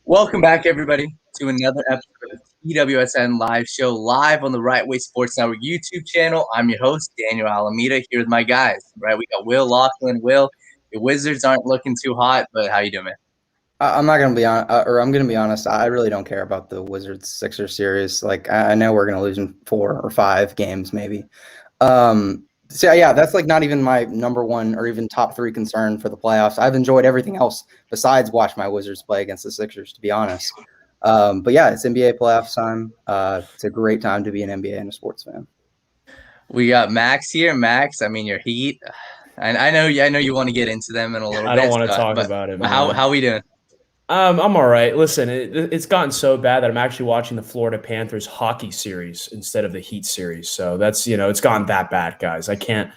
Welcome back, everybody, to another episode of TWSN Live Show, live on the Right Way Sports Network YouTube channel. I'm your host, Daniel Alameda, here with my guys. Right, we got Will Laughlin. Will, the Wizards aren't looking too hot, but how you doing, man? I'm not gonna be on, or I'm gonna be honest. I really don't care about the Wizards Sixers series. Like I know we're gonna lose in 4 or 5 games, maybe. So yeah, that's like not even my number one or even top three concern for the playoffs. I've enjoyed everything else besides watch my Wizards play against the Sixers, to be honest. But yeah, it's NBA playoffs time. It's a great time to be an NBA and a sports fan. We got Max here. Max, I mean, your Heat. I know you want to get into them in a little I don't bit, want to talk but about it, how man. we doing? I'm all right. Listen, it's gotten so bad that I'm actually watching the Florida Panthers hockey series instead of the Heat series. So that's it's gotten that bad, guys. I can't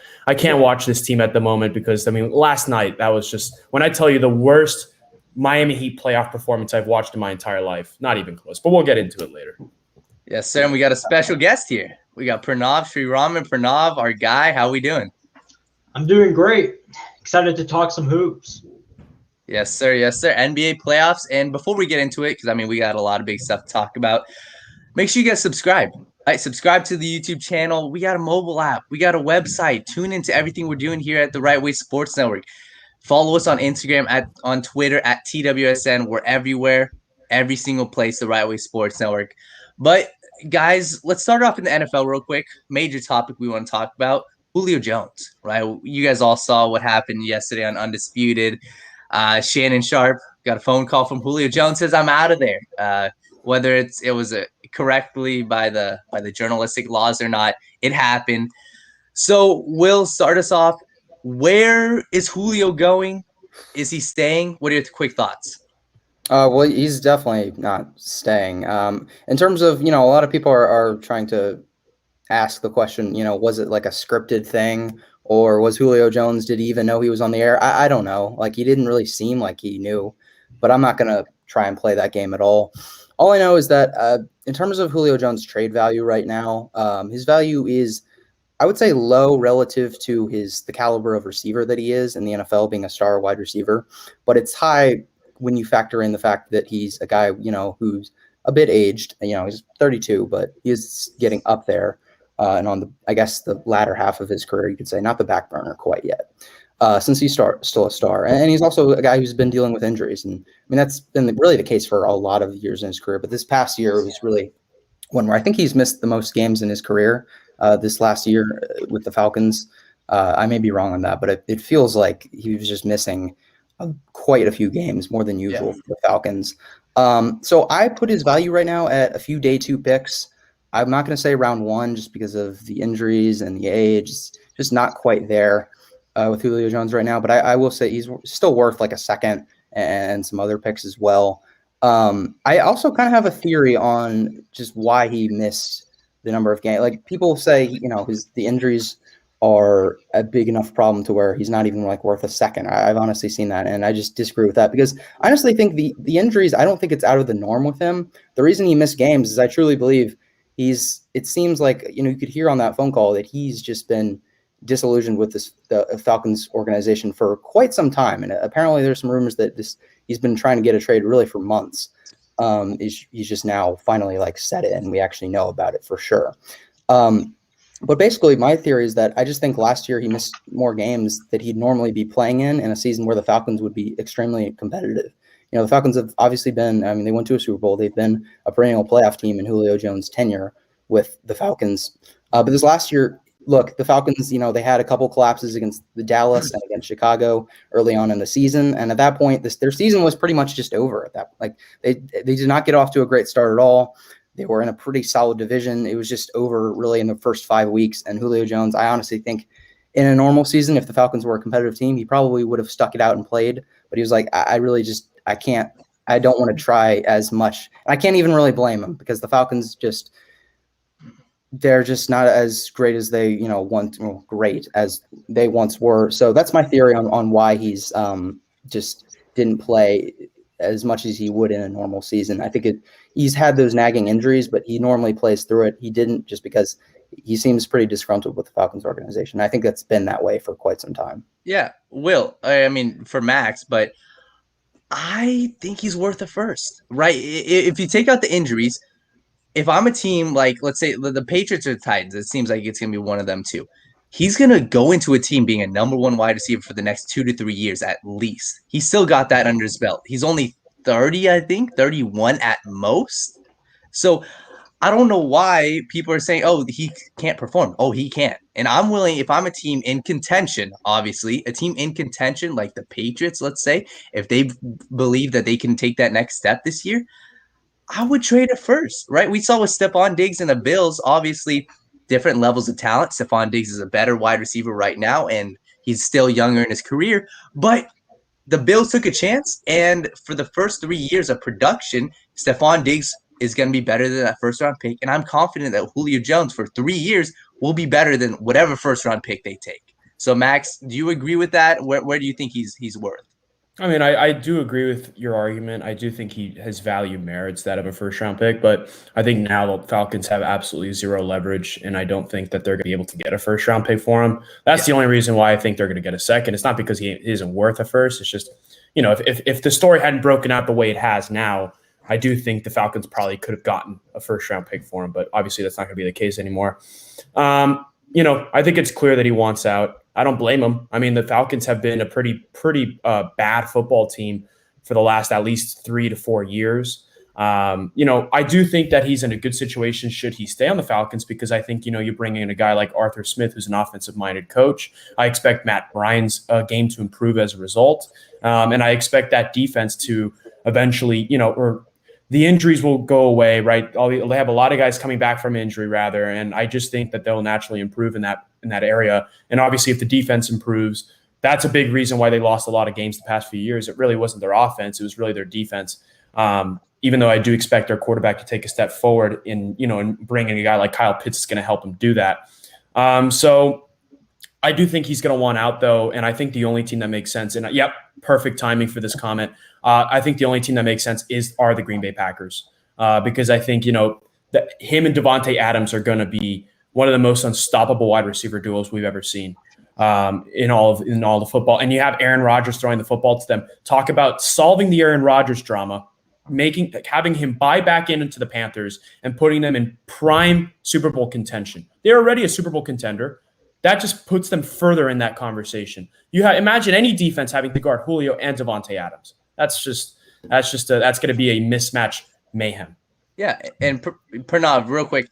watch this team at the moment because last night that was just when I tell you the worst Miami Heat playoff performance I've watched in my entire life. Not even close. But we'll get into it later. Yes, sir. And we got a special guest here. We got Pranav Sri Raman. Pranav, our guy. How we doing? I'm doing great. Excited to talk some hoops. Yes, sir. Yes, sir. NBA playoffs. And before we get into it, because we got a lot of big stuff to talk about, make sure you guys subscribe. All right, subscribe to the YouTube channel. We got a mobile app. We got a website. Tune into everything we're doing here at the Right Way Sports Network. Follow us on Instagram, on Twitter at TWSN. We're everywhere, every single place, the Right Way Sports Network. But guys, let's start off in the NFL real quick. Major topic we want to talk about: Julio Jones. Right? You guys all saw what happened yesterday on Undisputed. Shannon Sharp got a phone call from Julio Jones, says I'm out of there. Whether it was correctly by the journalistic laws or not, it happened. So Will, start us off. Where is Julio going? Is he staying? What are your quick thoughts? Well, he's definitely not staying. In terms of, a lot of people are trying to ask the question, was it like a scripted thing or was Julio Jones, did he even know he was on the air? I don't know. Like he didn't really seem like he knew, but I'm not going to try and play that game at all. All I know is that in terms of Julio Jones' trade value right now, his value is, I would say, low relative to the caliber of receiver that he is in the NFL, being a star wide receiver, but it's high when you factor in the fact that he's a guy, who's a bit aged. He's 32, but he's getting up there. And on I guess the latter half of his career, you could say, not the back burner quite yet, since he's still a star. And he's also a guy who's been dealing with injuries. And that's been really the case for a lot of years in his career. But this past year was really one where I think he's missed the most games in his career this last year with the Falcons. I may be wrong on that, but it feels like he was just missing quite a few games, more than usual for the Falcons. So I put his value right now at a few day 2 picks. I'm not going to say round 1 just because of the injuries and the age. It's just not quite there with Julio Jones right now. But I will say he's still worth like a second and some other picks as well. I also kind of have a theory on just why he missed the number of games. Like people say, the injuries are a big enough problem to where he's not even like worth a second. I've honestly seen that, and I just disagree with that because I honestly think the injuries, I don't think it's out of the norm with him. The reason he missed games is I truly believe it seems like, you could hear on that phone call that he's just been disillusioned with the Falcons organization for quite some time. And apparently there's some rumors that he's been trying to get a trade really for months. He's just now finally like said it, and we actually know about it for sure. But basically my theory is that I just think last year he missed more games that he'd normally be playing in a season where the Falcons would be extremely competitive. The Falcons have obviously been, they went to a Super Bowl. They've been a perennial playoff team in Julio Jones' tenure with the Falcons. But this last year, look, the Falcons, they had a couple collapses against the Dallas and against Chicago early on in the season. And at that point, their season was pretty much just over at that. Like they did not get off to a great start at all. They were in a pretty solid division. It was just over really in the first 5 weeks. And Julio Jones, I honestly think in a normal season, if the Falcons were a competitive team, he probably would have stuck it out and played. But he was like, I don't want to try as much. I can't even really blame him because the Falcons they're just not as great as they, great as they once were. So that's my theory on why he's just didn't play as much as he would in a normal season. I think he's had those nagging injuries, but he normally plays through it. He didn't, just because he seems pretty disgruntled with the Falcons organization. I think that's been that way for quite some time. Yeah, Will. For Max, but I think he's worth a first, right? If you take out the injuries, if I'm a team like, let's say the Patriots or the Titans, it seems like it's going to be one of them too. He's going to go into a team being a number one wide receiver for the next 2 to 3 years at least. He's still got that under his belt. He's only 30, I think, 31 at most. So I don't know why people are saying, oh, he can't perform. Oh, he can't. And I'm willing, if I'm a team in contention, obviously, a team in contention like the Patriots, let's say, if they believe that they can take that next step this year, I would trade it first, right? We saw with Stephon Diggs and the Bills, obviously, different levels of talent. Stephon Diggs is a better wide receiver right now, and he's still younger in his career. But the Bills took a chance, and for the first 3 years of production, Stephon Diggs is going to be better than that first-round pick, and I'm confident that Julio Jones for 3 years will be better than whatever first-round pick they take. So, Max, do you agree with that? Where do you think he's worth? I mean, I do agree with your argument. I do think his value merits that of a first round pick, but I think now the Falcons have absolutely zero leverage, and I don't think that they're going to be able to get a first round pick for him. That's the only reason why I think they're going to get a second. It's not because he isn't worth a first. It's just, if the story hadn't broken out the way it has now, I do think the Falcons probably could have gotten a first round pick for him, but obviously that's not going to be the case anymore. I think it's clear that he wants out. I don't blame him. I mean, the Falcons have been a pretty bad football team for the last at least 3 to 4 years. I do think that he's in a good situation should he stay on the Falcons, because I think, you bring in a guy like Arthur Smith, who's an offensive-minded coach. I expect Matt Ryan's game to improve as a result. And I expect that defense to eventually, or the injuries will go away, right? They have a lot of guys coming back from injury, rather, and I just think that they'll naturally improve in that area. And obviously, if the defense improves, that's a big reason why they lost a lot of games the past few years. It really wasn't their offense; it was really their defense. Even though I do expect their quarterback to take a step forward in bringing a guy like Kyle Pitts is going to help him do that. So I do think he's going to want out, though, and I think the only team that makes sense. And yep, perfect timing for this comment. I think the only team that makes sense are the Green Bay Packers, because I think that him and Devontae Adams are going to be one of the most unstoppable wide receiver duos we've ever seen in all the football. And you have Aaron Rodgers throwing the football to them. Talk about solving the Aaron Rodgers drama, having him buy back into the Panthers and putting them in prime Super Bowl contention. They're already a Super Bowl contender. That just puts them further in that conversation. Imagine any defense having to guard Julio and Devontae Adams. That's going to be a mismatch mayhem. Yeah, and Pranav, real quick,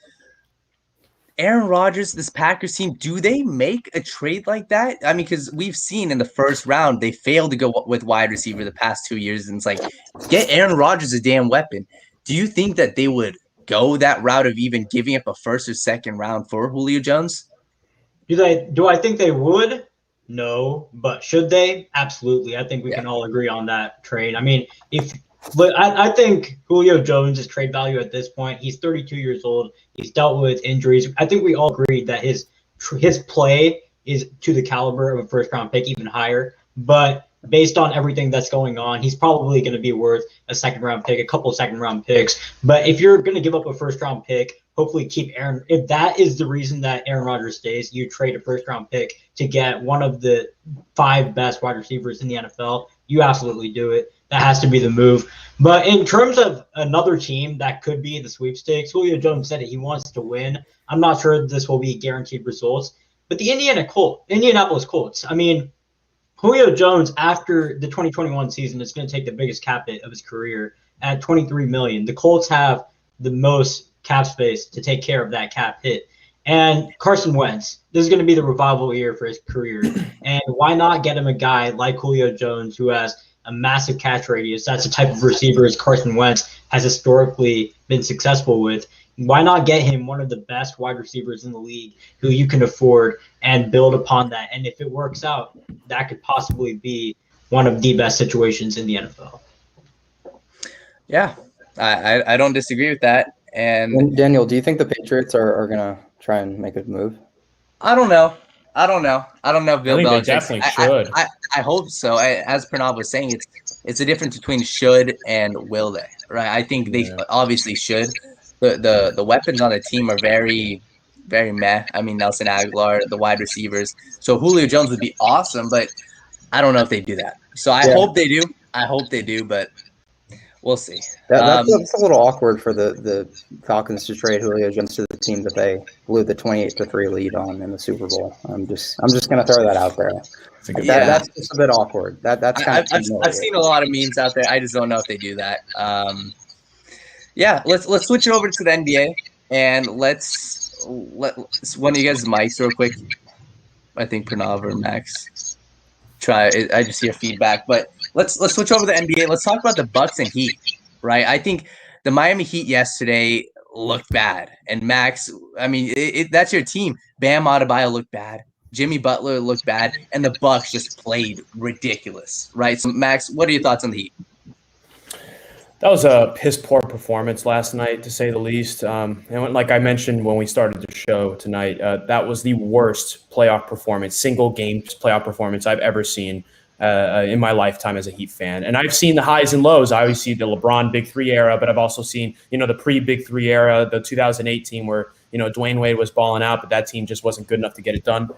Aaron Rodgers, this Packers team, do they make a trade like that? I mean, because we've seen in the first round they failed to go with wide receiver the past 2 years, and it's like, get Aaron Rodgers a damn weapon. Do you think that they would go that route of even giving up a first or second round for Julio Jones? Do I think they would? No, but should they? Absolutely. I think we can all agree on that trade. I mean, I think Julio Jones' trade value at this point, he's 32 years old. He's dealt with injuries. I think we all agree that his play is to the caliber of a first-round pick, even higher. But based on everything that's going on, he's probably going to be worth a second-round pick, a couple of second-round picks. But if you're going to give up a first-round pick, hopefully keep Aaron. If that is the reason that Aaron Rodgers stays, you trade a first-round pick to get one of the 5 best wide receivers in the NFL, you absolutely do it. That has to be the move. But in terms of another team that could be the sweepstakes, Julio Jones said it. He wants to win. I'm not sure this will be guaranteed results. But the Indianapolis Colts, I mean, Julio Jones, after the 2021 season, is going to take the biggest cap hit of his career at $23 million. The Colts have the most cap space to take care of that cap hit. And Carson Wentz, this is going to be the revival year for his career. And why not get him a guy like Julio Jones, who has a massive catch radius? That's the type of receiver as Carson Wentz has historically been successful with. Why not get him one of the best wide receivers in the league who you can afford and build upon that? And if it works out, that could possibly be one of the best situations in the NFL. Yeah, I don't disagree with that. And Daniel, do you think the Patriots are going to try and make a move? I don't know. I don't know if Bill Belichick. They definitely should. I hope so. As Pranav was saying, it's a difference between should and will they, right? I think they obviously should. The weapons on the team are very, very meh. I mean, Nelson Aguilar, the wide receivers. So Julio Jones would be awesome, but I don't know if they do that. So I hope they do. I hope they do, but we'll see. That's a little awkward for the Falcons to trade Julio Jones to the team that they blew the 28-3 lead on in the Super Bowl. I'm just gonna throw that out there. That's just a bit awkward. That's kind of I've seen a lot of memes out there. I just don't know if they do that. Let's switch it over to the NBA and let's let one of you guys' mics real quick. I think Pranav or Max. Try. I just hear feedback, but let's switch over to the NBA. Let's talk about the Bucks and Heat. Right, I think the Miami Heat yesterday looked bad, and Max. I mean, that's your team. Bam Adebayo looked bad. Jimmy Butler looked bad, and the Bucks just played ridiculous. Right. So, Max, what are your thoughts on the Heat? That was a piss-poor performance last night, to say the least. And like I mentioned when we started the show tonight, that was the worst playoff performance, single-game playoff performance I've ever seen in my lifetime as a Heat fan. And I've seen the highs and lows. I always see the LeBron Big Three era, but I've also seen, the pre-Big Three era, the 2008 team where, Dwayne Wade was balling out, but that team just wasn't good enough to get it done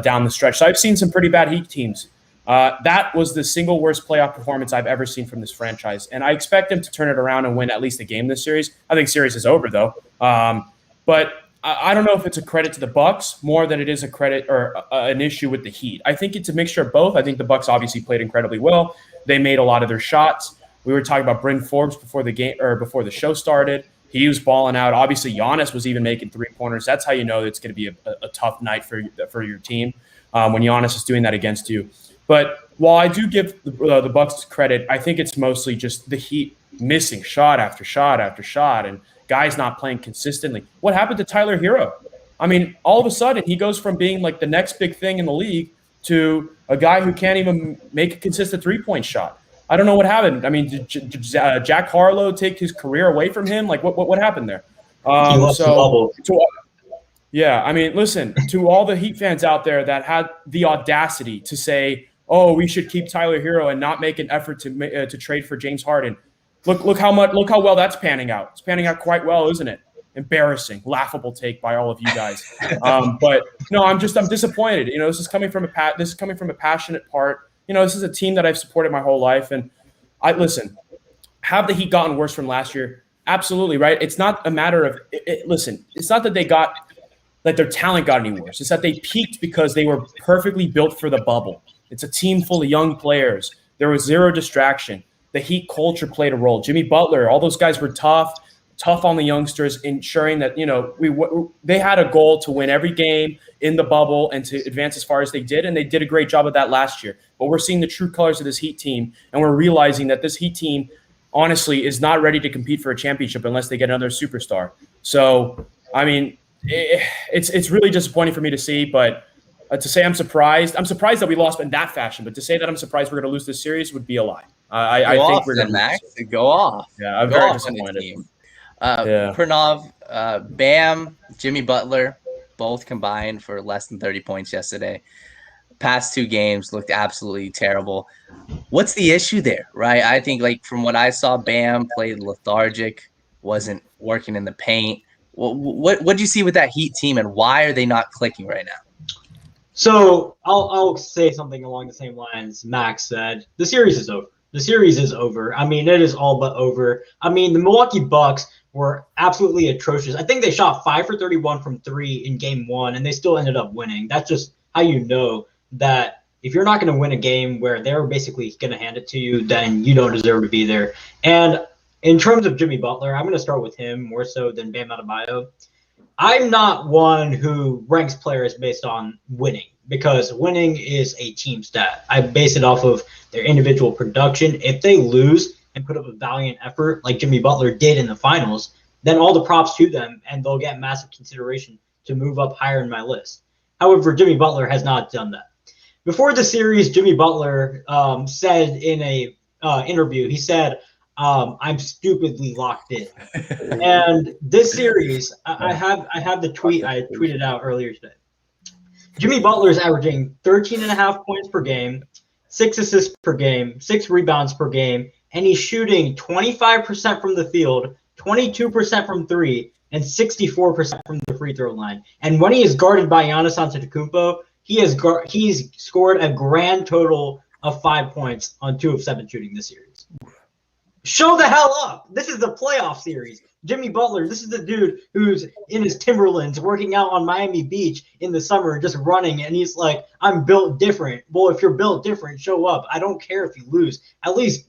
down the stretch. So I've seen some pretty bad Heat teams. That was the single worst playoff performance I've ever seen from this franchise. And I expect them to turn it around and win at least a game this series. I think series is over, though. But I don't know if it's a credit to the Bucks more than it is a credit or an issue with the Heat. I think it's a mixture of both. I think the Bucks obviously played incredibly well. They made a lot of their shots. We were talking about Bryn Forbes before the show started. He was balling out. Obviously, Giannis was even making three-pointers. That's how you know it's going to be a tough night for your team when Giannis is doing that against you. But while I do give the Bucks credit, I think it's mostly just the Heat missing shot after shot after shot and guys not playing consistently. What happened to Tyler Hero? I mean, all of a sudden he goes from being like the next big thing in the league to a guy who can't even make a consistent three-point shot. I don't know what happened. I mean, did Jack Harlow take his career away from him? Like, what happened there? Yeah, I mean, listen, to all the Heat fans out there that had the audacity to say, oh, we should keep Tyler Hero and not make an effort to trade for James Harden. Look how well that's panning out. It's panning out quite well, isn't it? Embarrassing, laughable take by all of you guys. But no, I'm disappointed. This is coming from a passionate part. This is a team that I've supported my whole life, and have the Heat gotten worse from last year? Absolutely, right. It's not a matter of listen. It's not that their talent got any worse. It's that they peaked because they were perfectly built for the bubble. It's a team full of young players. There was zero distraction. The Heat culture played a role. Jimmy Butler, all those guys were tough on the youngsters, ensuring that, they had a goal to win every game in the bubble and to advance as far as they did, and they did a great job of that last year. But we're seeing the true colors of this Heat team, and we're realizing that this Heat team, honestly, is not ready to compete for a championship unless they get another superstar. So, I mean, it's really disappointing for me to see, but to say I'm surprised that we lost in that fashion, but to say that I'm surprised we're going to lose this series would be a lie. I think we're going to Max go off. Yeah, I'm very disappointed. Pranav, Bam, Jimmy Butler, both combined for less than 30 points yesterday. Past two games looked absolutely terrible. What's the issue there, right? I think, from what I saw, Bam played lethargic, wasn't working in the paint. What do you see with that Heat team, and why are they not clicking right now? So I'll say something along the same lines Max said. The series is over. The series is over. I mean, it is all but over. I mean, the Milwaukee Bucks were absolutely atrocious. I think they shot 5 for 31 from 3 in game 1, and they still ended up winning. That's just how you know that if you're not going to win a game where they're basically going to hand it to you, then you don't deserve to be there. And in terms of Jimmy Butler, I'm going to start with him more so than Bam Adebayo. I'm not one who ranks players based on winning, because winning is a team stat. I base it off of their individual production. If they lose and put up a valiant effort like Jimmy Butler did in the finals, then all the props to them, and they'll get massive consideration to move up higher in my list. However, Jimmy Butler has not done that. Before the series, Jimmy Butler said in a interview, he said, I'm stupidly locked in. And this series, I have the tweet I tweeted out earlier today. Jimmy Butler is averaging 13.5 points per game, 6 assists per game, 6 rebounds per game, and he's shooting 25% from the field, 22% from 3, and 64% from the free throw line. And when he is guarded by Giannis Antetokounmpo, he's scored a grand total of 5 points on 2 of 7 shooting this series. Show the hell up. This is the playoff series. Jimmy Butler, this is the dude who's in his Timberlands working out on Miami Beach in the summer, just running, and he's like, I'm built different. Well, if you're built different, show up. I don't care if you lose. At least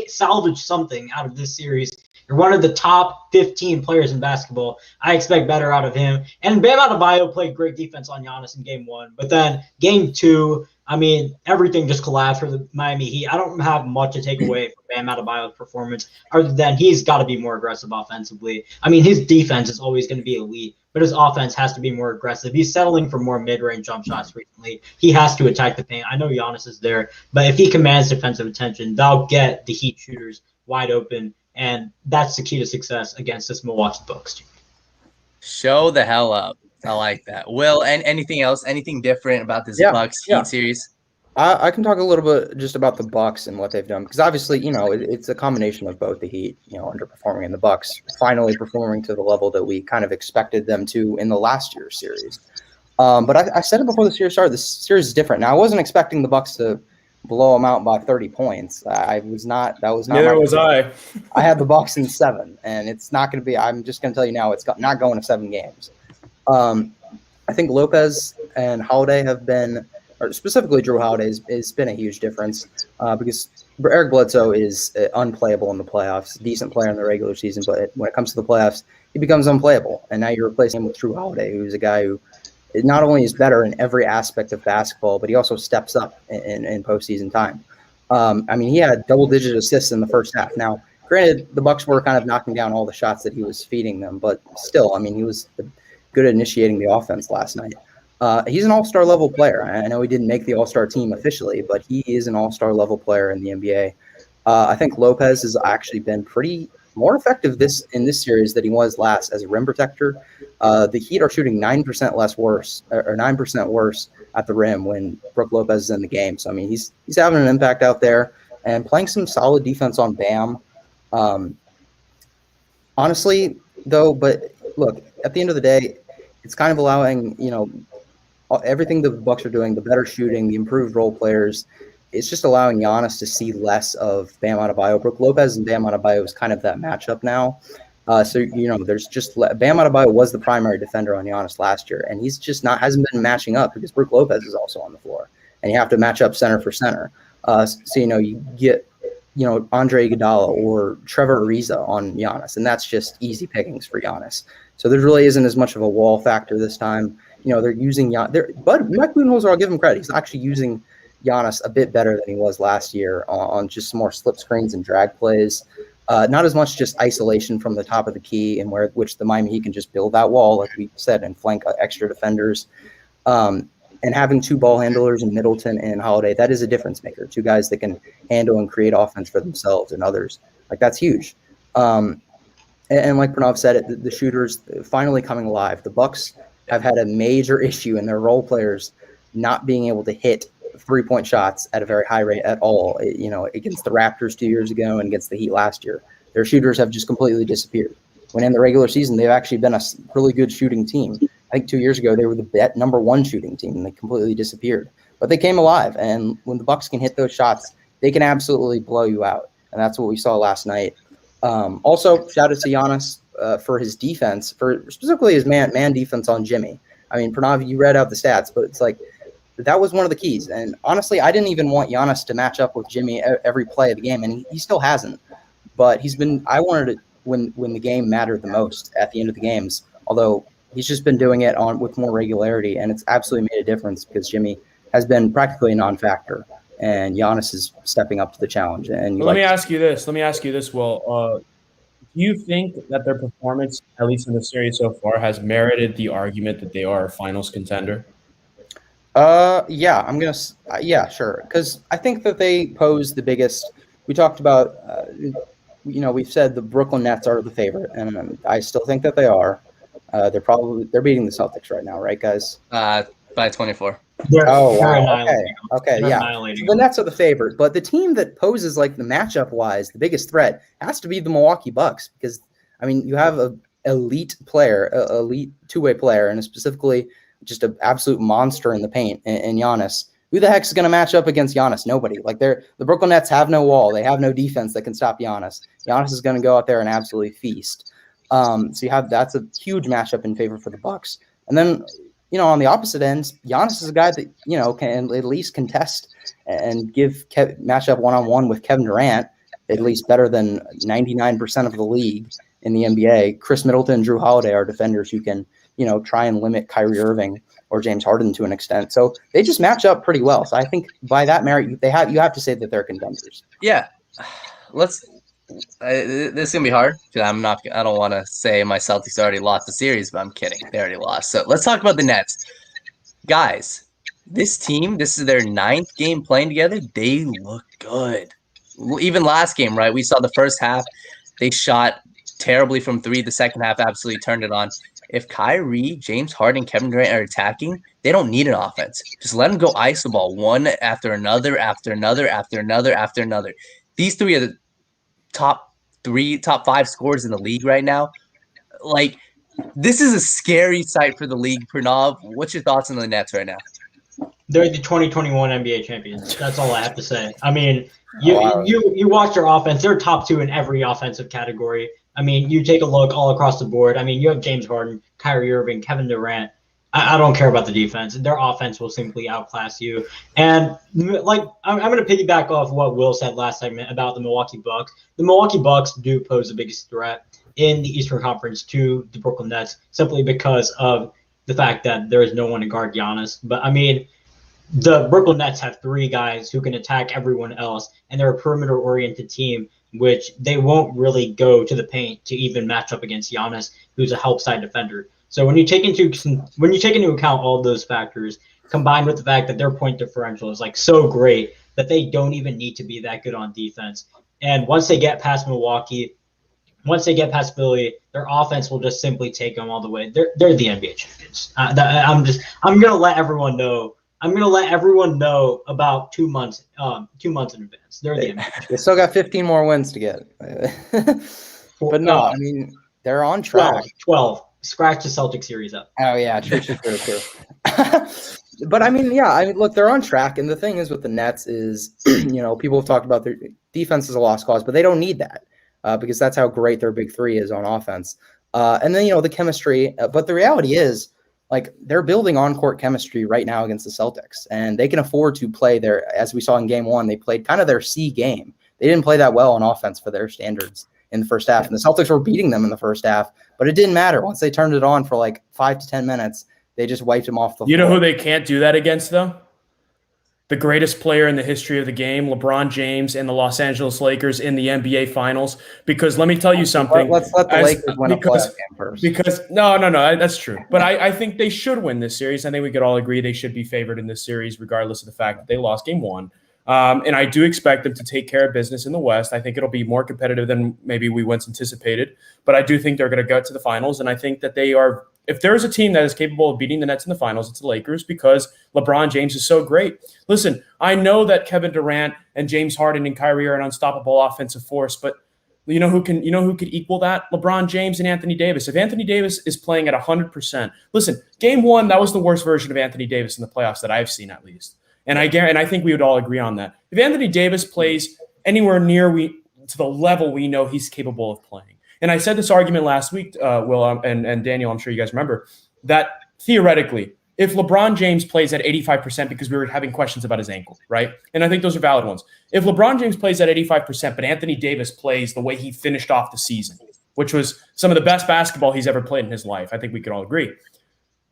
salvage something out of this series. You're one of the top 15 players in basketball. I expect better out of him. And Bam Adebayo played great defense on Giannis in game 1. But then game 2, I mean, everything just collapsed for the Miami Heat. I don't have much to take away from Bam Adebayo's performance other than he's got to be more aggressive offensively. I mean, his defense is always going to be elite, but his offense has to be more aggressive. He's settling for more mid-range jump shots recently. He has to attack the paint. I know Giannis is there, but if he commands defensive attention, they'll get the Heat shooters wide open, and that's the key to success against this Milwaukee Bucks team. Show the hell up. I like that. Will, and anything else? Anything different about this Bucks Heat series? I can talk a little bit just about the Bucks and what they've done, because obviously, it's a combination of both the Heat, underperforming, and the Bucks finally performing to the level that we kind of expected them to in the last year's series. But I said it before the series started. This series is different. Now, I wasn't expecting the Bucks to blow them out by 30 points. That was not. Neither was I. I had the Bucks in 7, and it's not going to be. I'm just going to tell you now, it's not going to 7 games. I think Lopez and Holiday have been, or specifically Drew Holiday, has been a huge difference because Eric Bledsoe is unplayable in the playoffs. Decent player in the regular season, but when it comes to the playoffs, he becomes unplayable. And now you're replacing him with Drew Holiday, who's a guy who not only is better in every aspect of basketball, but he also steps up in postseason time. I mean, he had double-digit assists in the first half. Now, granted, the Bucks were kind of knocking down all the shots that he was feeding them, but still, I mean, he was good at initiating the offense last night. He's an all-star level player. I know he didn't make the all-star team officially, but he is an all-star level player in the NBA. I think Lopez has actually been pretty more effective in this series than he was last as a rim protector. The Heat are shooting 9% worse at the rim when Brook Lopez is in the game. So I mean, he's having an impact out there and playing some solid defense on Bam. Honestly, though, but look, at the end of the day, it's kind of allowing, everything the Bucks are doing, the better shooting, the improved role players, it's just allowing Giannis to see less of Bam Adebayo. Brook Lopez and Bam Adebayo is kind of that matchup now. So there's just Bam Adebayo was the primary defender on Giannis last year, and he's just hasn't been matching up because Brook Lopez is also on the floor, and you have to match up center for center. So you get Andre Iguodala or Trevor Ariza on Giannis, and that's just easy pickings for Giannis. So there really isn't as much of a wall factor this time. They're using but Mike Budenholzer, I'll give him credit. He's actually using Giannis a bit better than he was last year on just more slip screens and drag plays. Not as much just isolation from the top of the key and which the Miami Heat can just build that wall, like we said, and flank extra defenders. And having 2 ball handlers in Middleton and Holiday, that is a difference maker. 2 guys that can handle and create offense for themselves and others. Like, that's huge. And like Pranav said, the shooters finally coming alive. The Bucks have had a major issue in their role players not being able to hit 3-point shots at a very high rate at all. Against the Raptors 2 years ago and against the Heat last year, their shooters have just completely disappeared. When in the regular season, they've actually been a really good shooting team. I think 2 years ago they were the number 1 shooting team, and they completely disappeared. But they came alive, and when the Bucks can hit those shots, they can absolutely blow you out, and that's what we saw last night. Also, shout out to Giannis for his defense, for specifically his man defense on Jimmy. I mean, Pranav, you read out the stats, but it's like that was one of the keys. And honestly, I didn't even want Giannis to match up with Jimmy every play of the game, and he still hasn't. But I wanted it when the game mattered the most at the end of the games, although he's just been doing it with more regularity, and it's absolutely made a difference because Jimmy has been practically a non-factor, and Giannis is stepping up to the challenge. And let me ask you this, Will. Do you think that their performance, at least in the series so far, has merited the argument that they are a finals contender? Yeah, sure. Because I think that they pose the biggest. We talked about, we've said the Brooklyn Nets are the favorite, and I still think that they are. They're beating the Celtics right now, right, guys? By 24. Wow. Okay, yeah. So the Nets are the favorite, but the team that poses like the matchup-wise, the biggest threat has to be the Milwaukee Bucks because, I mean, you have an elite player, elite two-way player, and specifically just an absolute monster in the paint in Giannis, Who the heck's going to match up against Giannis? Nobody. Like the Brooklyn Nets have no wall. They have no defense that can stop Giannis. Giannis is going to go out there and absolutely feast. So that's a huge matchup in favor for the Bucks. And then, on the opposite end, Giannis is a guy that, can at least contest and match up one-on-one with Kevin Durant, at least better than 99% of the league in the NBA. Chris Middleton, Drew Holiday are defenders who can, try and limit Kyrie Irving or James Harden to an extent. So they just match up pretty well. So I think by that merit, you have to say that they're contenders. Yeah. This is gonna be hard because I don't want to say my Celtics already lost the series, but I'm kidding. They already lost. So let's talk about the Nets. Guys, this team, this is their 9th game playing together. They look good. Even last game, right? We saw the first half. They shot terribly from 3. The second half absolutely turned it on. If Kyrie, James Harden, Kevin Durant are attacking, they don't need an offense. Just let them go iso ball one after another, after another, after another, after another. These 3 are the top 5 scorers in the league right now. Like, this is a scary sight for the league. Pranav, what's your thoughts on the Nets right now? They're the 2021 NBA champions. That's all I have to say. I mean, you watch their offense. They're top 2 in every offensive category. I mean, you take a look all across the board. I mean, you have James Harden, Kyrie Irving, Kevin Durant. I don't care about the defense. Their offense will simply outclass you. And, like, I'm going to piggyback off what Will said last segment about the Milwaukee Bucks. The Milwaukee Bucks do pose the biggest threat in the Eastern Conference to the Brooklyn Nets simply because of the fact that there is no one to guard Giannis. But, I mean, the Brooklyn Nets have 3 guys who can attack everyone else, and they're a perimeter-oriented team, which they won't really go to the paint to even match up against Giannis, who's a help side defender. So when you take into account all those factors, combined with the fact that their point differential is like so great that they don't even need to be that good on defense. And once they get past Milwaukee, once they get past Philly, their offense will just simply take them all the way. They're the NBA champions. I'm gonna let everyone know. I'm gonna let everyone know about 2 months in advance. They're the NBA. They still got 15 more wins to get. But no, I mean, they're on track. 12. Scratch the Celtics series up. Oh yeah, true. But I mean, look, they're on track. And the thing is with the Nets is, people have talked about their defense as a lost cause, but they don't need that because that's how great their big 3 is on offense. And then, the chemistry. But the reality is, like, they're building on-court chemistry right now against the Celtics, and they can afford to play as we saw in game 1, they played kind of their C game. They didn't play that well on offense for their standards in the first half, and the Celtics were beating them in the first half, but it didn't matter. Once they turned it on for like 5 to 10 minutes, they just wiped them off the floor. You know who they can't do that against, though? The greatest player in the history of the game, LeBron James, and the Los Angeles Lakers in the NBA Finals. Because let me tell you something. Let's let the Lakers win a playoff game first. Because no, that's true. But I think they should win this series. I think we could all agree they should be favored in this series, regardless of the fact that they lost game 1. And I do expect them to take care of business in the West. I think it'll be more competitive than maybe we once anticipated. But I do think they're going to go to the finals. And I think that they are. If there's a team that is capable of beating the Nets in the finals, it's the Lakers because LeBron James is so great. Listen, I know that Kevin Durant and James Harden and Kyrie are an unstoppable offensive force, but you know who could equal that? LeBron James and Anthony Davis. If Anthony Davis is playing at 100%, listen, game 1, that was the worst version of Anthony Davis in the playoffs that I've seen, at least. And I think we would all agree on that. If Anthony Davis plays anywhere near to the level we know he's capable of playing. And I said this argument last week, Will and Daniel, I'm sure you guys remember, that theoretically, if LeBron James plays at 85% because we were having questions about his ankle, right? And I think those are valid ones. If LeBron James plays at 85%, but Anthony Davis plays the way he finished off the season, which was some of the best basketball he's ever played in his life, I think we could all agree.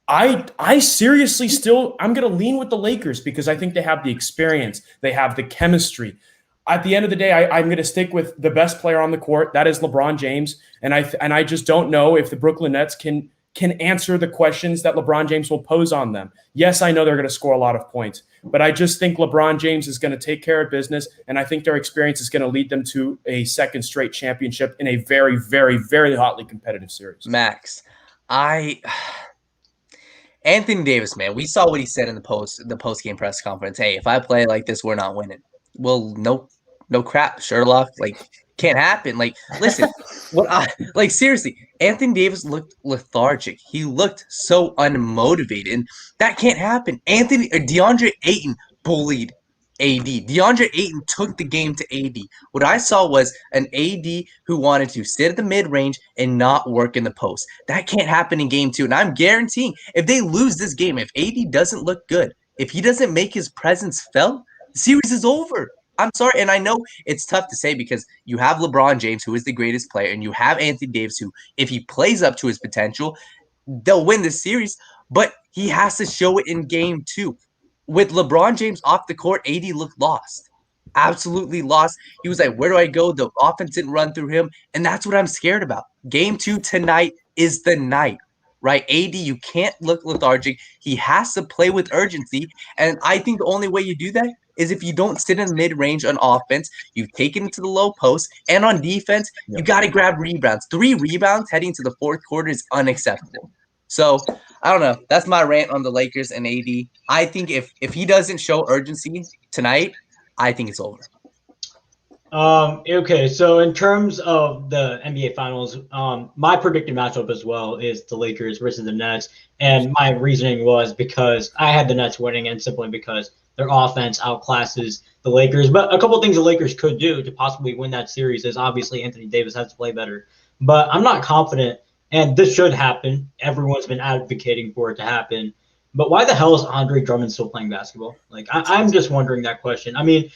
I seriously I'm going to lean with the Lakers because I think they have the experience. They have the chemistry. At the end of the day, I'm going to stick with the best player on the court. That is LeBron James. And I just don't know if the Brooklyn Nets can answer the questions that LeBron James will pose on them. Yes, I know they're going to score a lot of points, but I just think LeBron James is going to take care of business, and I think their experience is going to lead them to a second straight championship in a very, very, very hotly competitive series. Max, Anthony Davis, man, we saw what he said in the post-game press conference. Hey, if I play like this, we're not winning. Well, no crap, Sherlock. Like, can't happen. Like, listen, seriously, Anthony Davis looked lethargic. He looked so unmotivated, and that can't happen. DeAndre Ayton bullied AD. DeAndre Ayton took the game to AD. What I saw was an AD who wanted to sit at the mid-range and not work in the post. That can't happen in game 2. And I'm guaranteeing if they lose this game, if AD doesn't look good, if he doesn't make his presence felt, the series is over. I'm sorry. And I know it's tough to say because you have LeBron James, who is the greatest player, and you have Anthony Davis, who, if he plays up to his potential, they'll win this series. But he has to show it in game 2. With LeBron James off the court, AD looked lost. Absolutely lost. He was like, where do I go? The offense didn't run through him. And that's what I'm scared about. Game 2 tonight is the night, right? AD, you can't look lethargic. He has to play with urgency. And I think the only way you do that is if you don't sit in mid-range on offense, you take it into the low post, and on defense, you got to grab rebounds. 3 rebounds heading to the fourth quarter is unacceptable. So, I don't know. That's my rant on the Lakers and AD. I think if he doesn't show urgency tonight, I think it's over. Okay, so in terms of the NBA Finals, my predicted matchup as well is the Lakers versus the Nets. And my reasoning was because I had the Nets winning and simply because their offense outclasses the Lakers. But a couple of things the Lakers could do to possibly win that series is obviously Anthony Davis has to play better. But I'm not confident, and this should happen. Everyone's been advocating for it to happen. But why the hell is Andre Drummond still playing basketball? Like, I'm just wondering that question. I mean,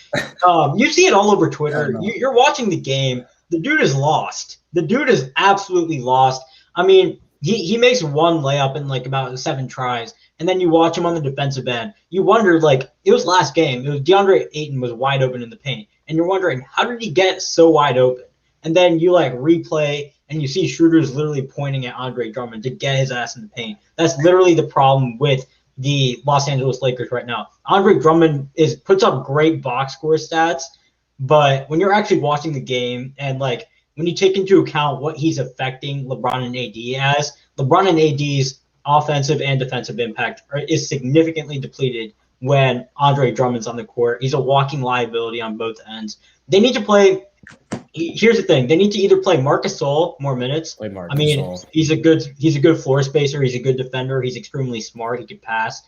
you see it all over Twitter. You're watching the game. The dude is lost. The dude is absolutely lost. I mean, he makes one layup in like about 7 tries, and then you watch him on the defensive end. You wonder, like, it was last game. It was DeAndre Ayton was wide open in the paint, and you're wondering, how did he get so wide open? And then you, like, replay, and you see Schroeder's literally pointing at Andre Drummond to get his ass in the paint. That's literally the problem with the Los Angeles Lakers right now. Andre Drummond puts up great box score stats, but when you're actually watching the game and, like, when you take into account what he's affecting LeBron and AD as, LeBron and AD's offensive and defensive impact is significantly depleted when Andre Drummond's on the court. He's a walking liability on both ends. They need to play – here's the thing. They need to either play Marc Gasol more minutes. He's a good floor spacer. He's a good defender. He's extremely smart. He can pass.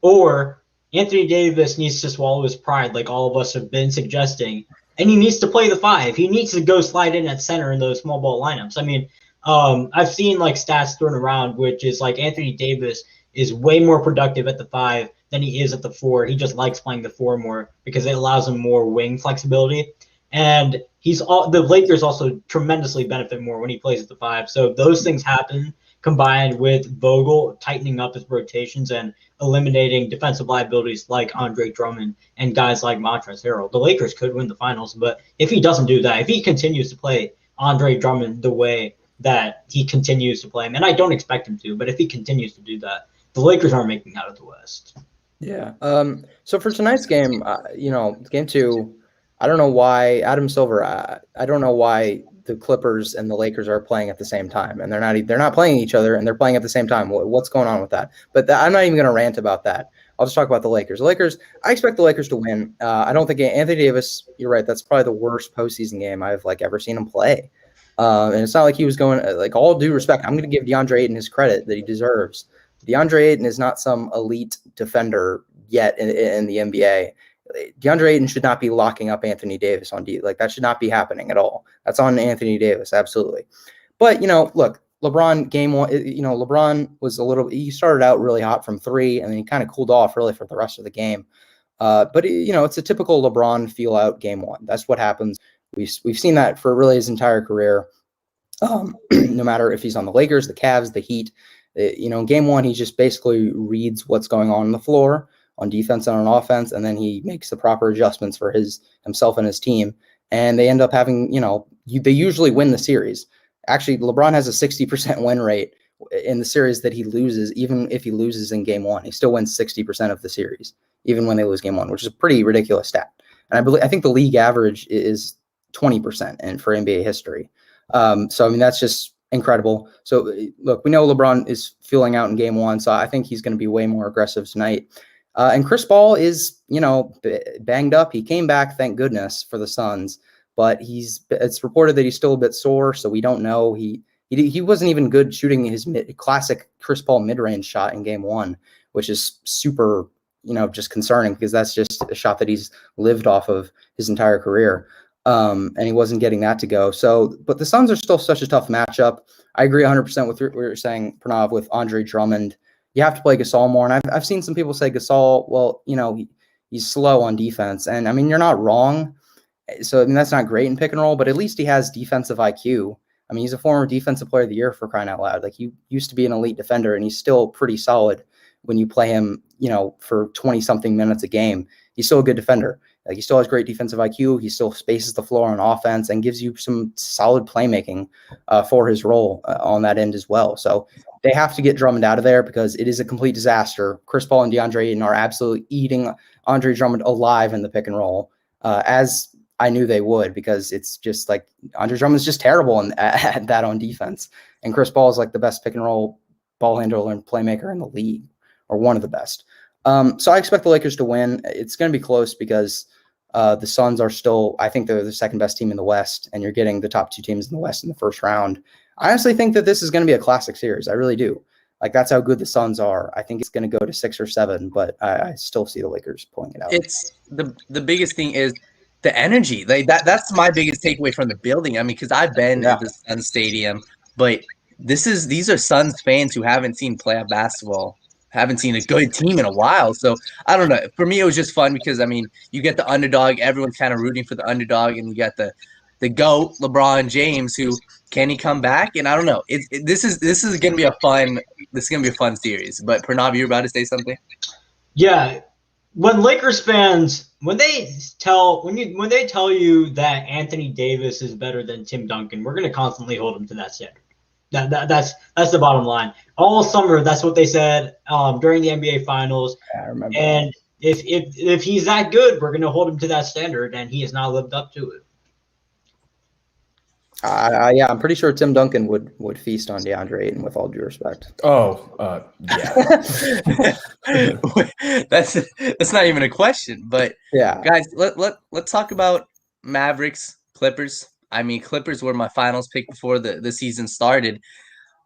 Or Anthony Davis needs to swallow his pride like all of us have been suggesting, and he needs to play the 5. He needs to go slide in at center in those small ball lineups. I mean, I've seen like stats thrown around, which is like Anthony Davis is way more productive at the 5 than he is at the 4. He just likes playing the 4 more because it allows him more wing flexibility. And the Lakers also tremendously benefit more when he plays at the 5. So those things happen combined with Vogel tightening up his rotations and eliminating defensive liabilities like Andre Drummond and guys like Montrezl Harrell. The Lakers could win the finals, but if he doesn't do that, if he continues to play Andre Drummond the way that he continues to play him, and I don't expect him to, but if he continues to do that, the Lakers aren't making out of the West. Yeah. So for tonight's game, game 2, I don't know why Adam Silver. I don't know why the Clippers and the Lakers are playing at the same time, and they're not playing each other, and they're playing at the same time. What's going on with that? But I'm not even going to rant about that. I'll just talk about the Lakers. I expect the Lakers to win. I don't think Anthony Davis. You're right. That's probably the worst postseason game I've ever seen him play. And it's not like he was going all due respect. I'm going to give DeAndre Ayton his credit that he deserves. DeAndre Ayton is not some elite defender yet in the NBA. DeAndre Ayton should not be locking up Anthony Davis on D. That should not be happening at all. That's on Anthony Davis, absolutely. But, look, LeBron game 1, LeBron was he started out really hot from 3, and then he kind of cooled off really for the rest of the game. But, it's a typical LeBron feel out game 1. That's what happens. We've seen that for really his entire career. No matter if he's on the Lakers, the Cavs, the Heat, in game 1, he just basically reads what's going on the floor on defense and on offense, and then he makes the proper adjustments for himself and his team, and they end up having, they usually win the series. Actually, LeBron has a 60% win rate in the series that he loses. Even if he loses in game 1, he still wins 60% of the series, even when they lose game 1, which is a pretty ridiculous stat. And I think the league average is 20% and for NBA history. So, I mean, that's just incredible. So, look, we know LeBron is feeling out in game 1, so I think he's going to be way more aggressive tonight. And Chris Paul is, banged up. He came back, thank goodness, for the Suns, but it's reported that he's still a bit sore, so we don't know. He wasn't even good shooting his classic Chris Paul mid-range shot in game 1, which is super just concerning because that's just a shot that he's lived off of his entire career. And he wasn't getting that to go. So, but the Suns are still such a tough matchup. I agree 100% with what you're saying, Pranav, with Andre Drummond. You have to play Gasol more. And I've seen some people say Gasol, well, he's slow on defense. And I mean, you're not wrong. So, I mean, that's not great in pick and roll, but at least he has defensive IQ. I mean, he's a former defensive player of the year for crying out loud. Like, he used to be an elite defender, and he's still pretty solid when you play him, for 20-something minutes a game. He's still a good defender. Like, he still has great defensive IQ. He still spaces the floor on offense and gives you some solid playmaking for his role on that end as well. So they have to get Drummond out of there because it is a complete disaster. Chris Paul and DeAndre Ayton are absolutely eating Andre Drummond alive in the pick and roll, as I knew they would, because it's just like Andre Drummond's just terrible at that on defense. And Chris Paul is like the best pick and roll ball handler and playmaker in the league, or one of the best. So I expect the Lakers to win. It's going to be close because the Suns are still, I think they're the second best team in the West, and you're getting the top two teams in the West in the first round. I honestly think that this is going to be a classic series. I really do. Like, that's how good the Suns are. I think it's going to go to 6 or 7, but I still see the Lakers pulling it out. It's the biggest thing is the energy. Like that's my biggest takeaway from the building. I mean, because I've been at the Suns Stadium, but these are Suns fans who haven't seen playoff basketball, haven't seen a good team in a while. So I don't know. For me, it was just fun because, I mean, you get the underdog. Everyone's kind of rooting for the underdog, and you got the GOAT, LeBron James, who can he come back? And I don't know. This is gonna be a fun series. But Pranav, you're about to say something? Yeah. When Lakers fans, when they tell you that Anthony Davis is better than Tim Duncan, we're gonna constantly hold him to that standard. That's the bottom line. All summer, that's what they said during the NBA Finals. Yeah, I remember. And if he's that good, we're gonna hold him to that standard, and he has not lived up to it. Yeah, I'm pretty sure Tim Duncan would feast on DeAndre Ayton, with all due respect. Oh, yeah. That's not even a question. But yeah, guys, let's talk about Mavericks, Clippers. I mean, Clippers were my finals pick before the season started.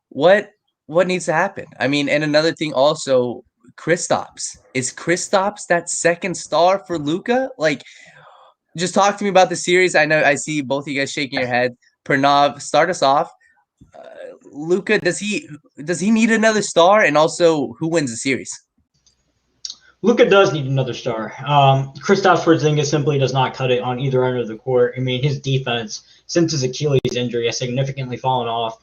What needs to happen? I mean, and another thing also, Kristaps. Is Kristaps that second star for Luka? Like, just talk to me about the series. I know I see both of you guys shaking your head. Pranav, start us off. Luka, does he need another star? And also, who wins the series? Luka does need another star. Kristaps Porzingis simply does not cut it on either end of the court. I mean, his defense, since his Achilles injury, has significantly fallen off.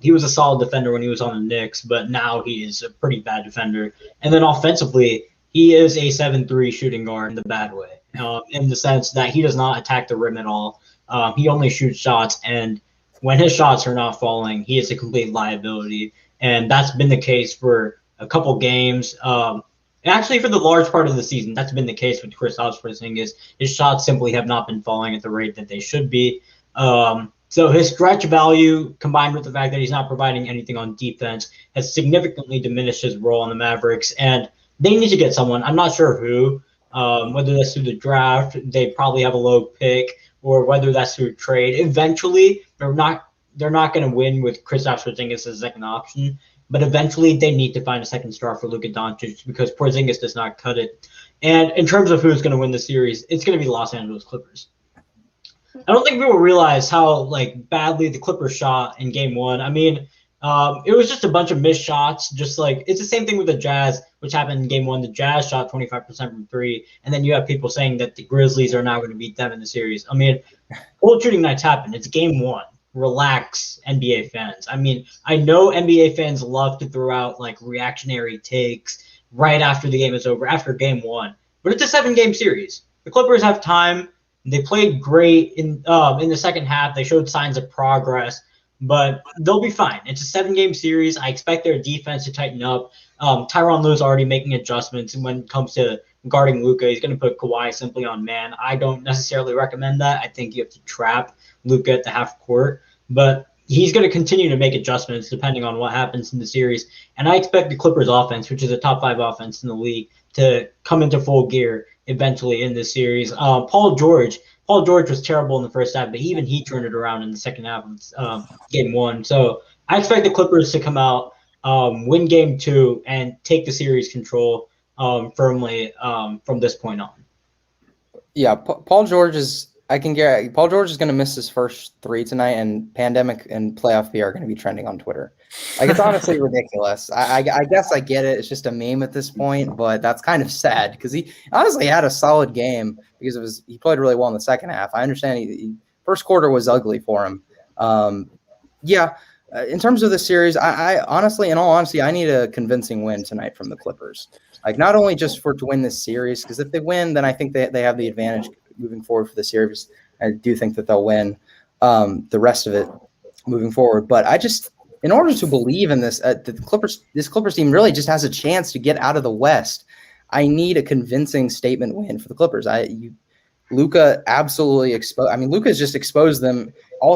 He was a solid defender when he was on the Knicks, but now he is a pretty bad defender. And then offensively, he is a 7-3 shooting guard in the bad way, in the sense that he does not attack the rim at all. He only shoots shots, and when his shots are not falling, he is a complete liability. And that's been the case for a couple games. Actually, for the large part of the season, that's been the case with Kristaps Porzingis. His shots simply have not been falling at the rate that they should be. So his stretch value, combined with the fact that he's not providing anything on defense, has significantly diminished his role on the Mavericks. And they need to get someone. I'm not sure who. Whether that's through the draft, they probably have a low pick, or whether that's through trade. Eventually, they're not going to win with Kristaps Porzingis as a second option. But eventually, they need to find a second star for Luka Doncic because Porzingis does not cut it. And in terms of who's going to win the series, it's going to be the Los Angeles Clippers. I don't think people realize how badly the Clippers shot in Game 1. I mean, it was just a bunch of missed shots. Just it's the same thing with the Jazz, which happened in Game 1. The Jazz shot 25% from three, and then you have people saying that the Grizzlies are now going to beat them in the series. I mean, cold shooting nights happen. It's Game 1. Relax, NBA fans. I mean, I know NBA fans love to throw out reactionary takes right after the game is over, after Game 1, but it's a 7-game series. The Clippers have time. They played great in the second half. They showed signs of progress, but they'll be fine. It's a 7-game series. I expect their defense to tighten up. Tyronn Lue's already making adjustments, and when it comes to guarding Luka, he's going to put Kawhi simply on man. I don't necessarily recommend that. I think you have to trap Luka at the half court, but he's going to continue to make adjustments depending on what happens in the series. And I expect the Clippers offense, which is a top 5 offense in the league, to come into full gear eventually in this series. Paul George was terrible in the first half, but even he turned it around in the second half of Game 1. So I expect the Clippers to come out, win Game 2, and take the series control. firmly from this point on. Yeah, Paul George is. I can guarantee Paul George is going to miss his first 3 tonight, and Pandemic and Playoff B are going to be trending on Twitter. Like, it's honestly ridiculous. I guess I get it. It's just a meme at this point, but that's kind of sad because he honestly had a solid game because he played really well in the second half. I understand first quarter was ugly for him. In terms of the series, I honestly, in all honesty, I need a convincing win tonight from the Clippers. Like, not only just to win this series, because if they win, then I think they have the advantage moving forward for the series. I do think that they'll win the rest of it moving forward. But in order to believe in this, this Clippers team really just has a chance to get out of the West. I need a convincing statement win for the Clippers. Luka absolutely exposed. I mean, Luka's just exposed them.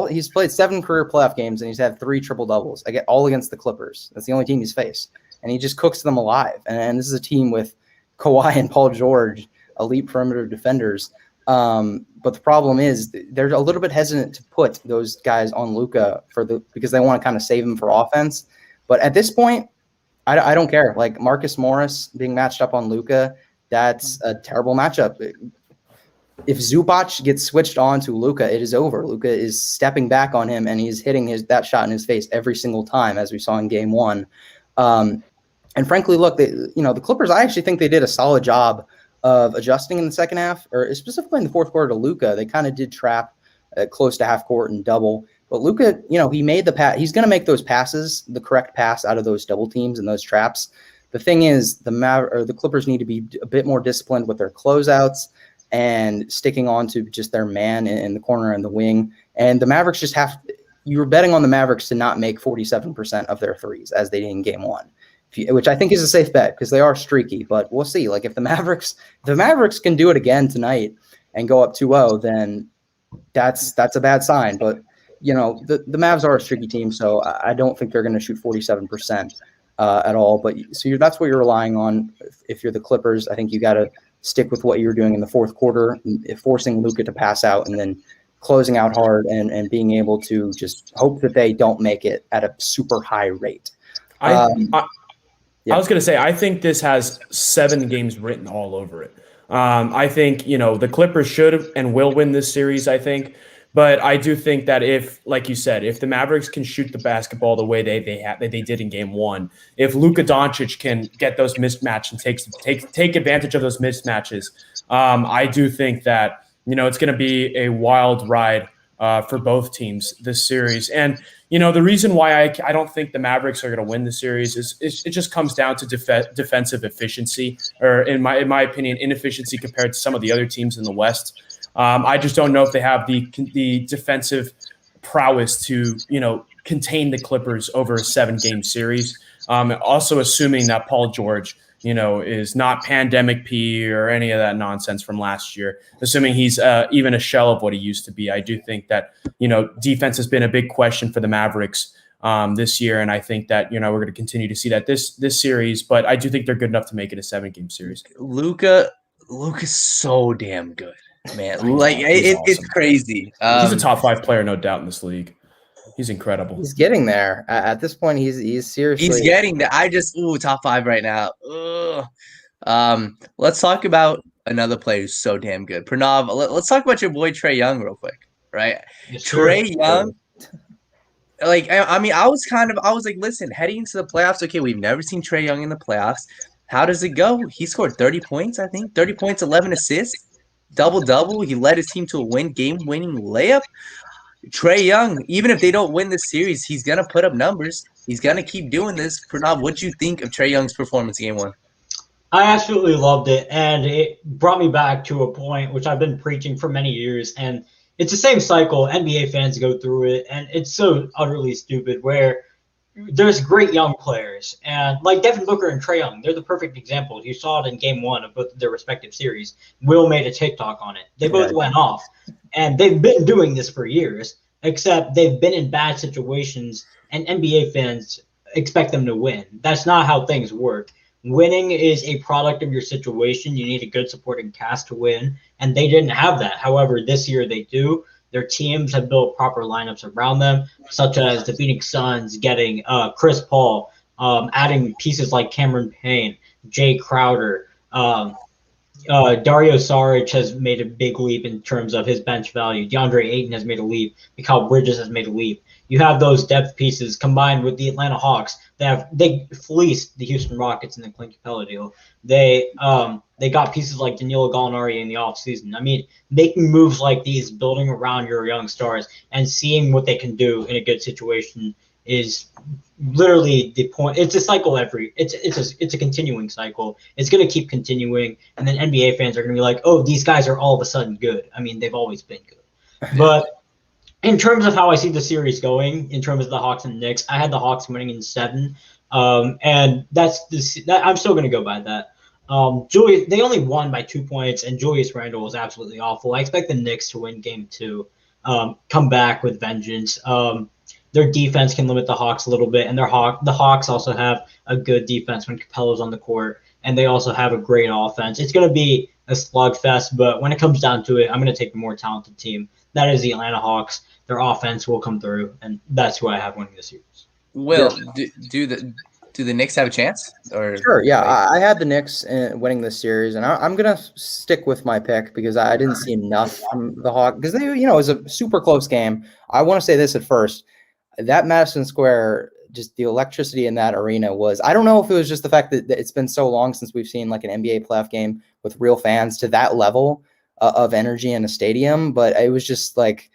He's played 7 career playoff games and he's had 3 triple doubles. All against the Clippers. That's the only team he's faced, and he just cooks them alive. And this is a team with Kawhi and Paul George, elite perimeter defenders. But the problem is they're a little bit hesitant to put those guys on Luka because they want to kind of save him for offense. But at this point, I don't care. Like, Marcus Morris being matched up on Luka, that's a terrible matchup. If Zubac gets switched on to Luka, it is over. Luka is stepping back on him, and he's hitting that shot in his face every single time, as we saw in Game 1. And frankly, look, the Clippers, I actually think they did a solid job of adjusting in the second half, or specifically in the fourth quarter to Luka. They kind of did trap close to half court and double. But Luka, he made the pass. He's going to make those passes, the correct pass out of those double teams and those traps. The thing is, the Clippers need to be a bit more disciplined with their closeouts and sticking on to just their man in the corner and the wing. And the Mavericks you were betting on the Mavericks to not make 47% of their threes as they did in Game 1. Which I think is a safe bet because they are streaky, but we'll see. Like, if the Mavericks can do it again tonight and go up 2-0, then that's a bad sign. But the Mavs are a streaky team, so I don't think they're going to shoot 47% at all. But so that's what you're relying on. If you're the Clippers, I think you got to stick with what you're doing in the fourth quarter, forcing Luka to pass out and then closing out hard and being able to just hope that they don't make it at a super high rate. I was going to say, I think this has 7 games written all over it. I think, the Clippers should and will win this series, I think. But I do think that like you said, if the Mavericks can shoot the basketball the way they did in Game 1, if Luka Doncic can get those mismatches and take advantage of those mismatches, I do think that, it's going to be a wild ride for both teams this series. And, the reason why I don't think the Mavericks are going to win the series is it just comes down to defensive efficiency, or in my opinion, inefficiency compared to some of the other teams in the West. I just don't know if they have the defensive prowess to, contain the Clippers over a 7-game series. Also assuming that Paul George, is not pandemic P or any of that nonsense from last year, assuming he's even a shell of what he used to be. I do think that, defense has been a big question for the Mavericks this year. And I think that, we're going to continue to see that this series, but I do think they're good enough to make it a 7-game series. Luka's so damn good, man. Like, awesome. It's crazy. He's a top 5 player, no doubt, in this league. He's incredible. He's getting there. At this point, he's seriously. He's getting there. Top 5 right now. Let's talk about another player who's so damn good. Pranav, let's talk about your boy Trey Young real quick, right? Yes, Trey Young. Like, I was like, listen, heading into the playoffs, okay, we've never seen Trey Young in the playoffs. How does it go? He scored 30 points, I think. 30 points, 11 assists, double-double. He led his team to a game-winning layup. Trey Young, even if they don't win this series, he's going to put up numbers. He's going to keep doing this. Pranav, what do you think of Trey Young's performance in Game 1? I absolutely loved it, and it brought me back to a point which I've been preaching for many years, and it's the same cycle. NBA fans go through it, and it's so utterly stupid where there's great young players, and like Devin Booker and Trey Young, they're the perfect examples. You saw it in Game 1 of both their respective series. Will made a TikTok on it. They both went off. And they've been doing this for years, except they've been in bad situations, and NBA fans expect them to win. That's not how things work. Winning is a product of your situation. You need a good supporting cast to win, and they didn't have that. However, this year they do. Their teams have built proper lineups around them, such as the Phoenix Suns getting Chris Paul, adding pieces like Cameron Payne, Jay Crowder, Dario Saric has made a big leap in terms of his bench value. DeAndre Ayton has made a leap. Mikal Bridges has made a leap. You have those depth pieces combined with the Atlanta Hawks. They fleeced the Houston Rockets in the Clint Capella deal. They got pieces like Danilo Gallinari in the offseason. I mean, making moves like these, building around your young stars, and seeing what they can do in a good situation is literally the point. It's a cycle it's a continuing cycle. It's going to keep continuing, and then NBA fans are going to be like, oh, these guys are all of a sudden good. I mean, they've always been good. But in terms of how I see the series going, in terms of the Hawks and the Knicks, I had the Hawks winning in 7, and I'm still going to go by that. They only won by 2 points, and Julius Randle was absolutely awful. I expect the Knicks to win game 2, come back with vengeance. Their defense can limit the Hawks a little bit, and the Hawks also have a good defense when Capella's on the court, and they also have a great offense. It's going to be a slugfest, but when it comes down to it, I'm going to take the more talented team. That is the Atlanta Hawks. Their offense will come through, and that's who I have winning the series. Will, do the Knicks have a chance? Or sure, yeah. I had the Knicks winning this series, and I'm going to stick with my pick because I didn't see enough from the Hawks. Because, it was a super close game. I want to say this at first. That Madison Square, just the electricity in that arena was, I don't know if it was just the fact that it's been so long since we've seen like an NBA playoff game with real fans to that level of energy in a stadium, but it was just like,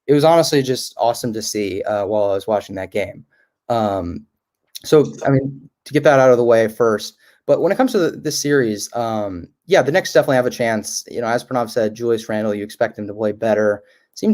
it was honestly just awesome to see while I was watching that game. So, I mean, to get that out of the way first, but when it comes to this series, the Knicks definitely have a chance. As Pranav said, Julius Randle, you expect him to play better. He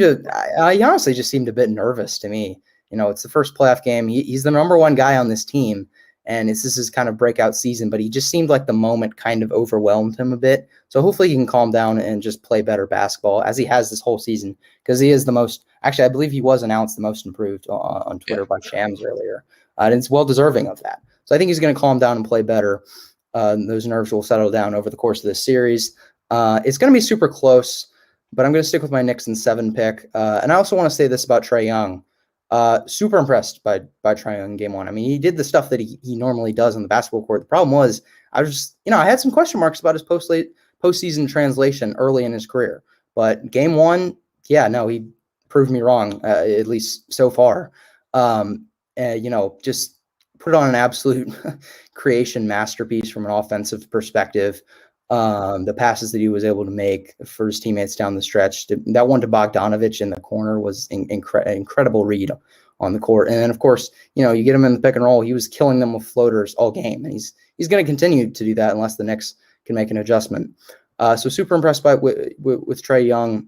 honestly just seemed a bit nervous to me. It's the first playoff game. He's the number one guy on this team, and this is his kind of breakout season, but he just seemed like the moment kind of overwhelmed him a bit. So hopefully he can calm down and just play better basketball as he has this whole season, because he is the most – actually, I believe he was announced the most improved on Twitter by Shams earlier, and it's well-deserving of that. So I think he's going to calm down and play better. Those nerves will settle down over the course of this series. It's going to be super close, but I'm going to stick with my Knicks in 7 pick. And I also want to say this about Trey Young. Super impressed by Trey Young in game 1. I mean, he did the stuff that he normally does on the basketball court. The problem was I had some question marks about his postseason translation early in his career. But game 1, he proved me wrong, at least so far. Just put on an absolute creation masterpiece from an offensive perspective. The passes that he was able to make for his teammates down the stretch. That one to Bogdanovich in the corner was incredible read on the court. And then, of course, you get him in the pick and roll. He was killing them with floaters all game. And he's going to continue to do that unless the Knicks can make an adjustment. So super impressed with Trey Young.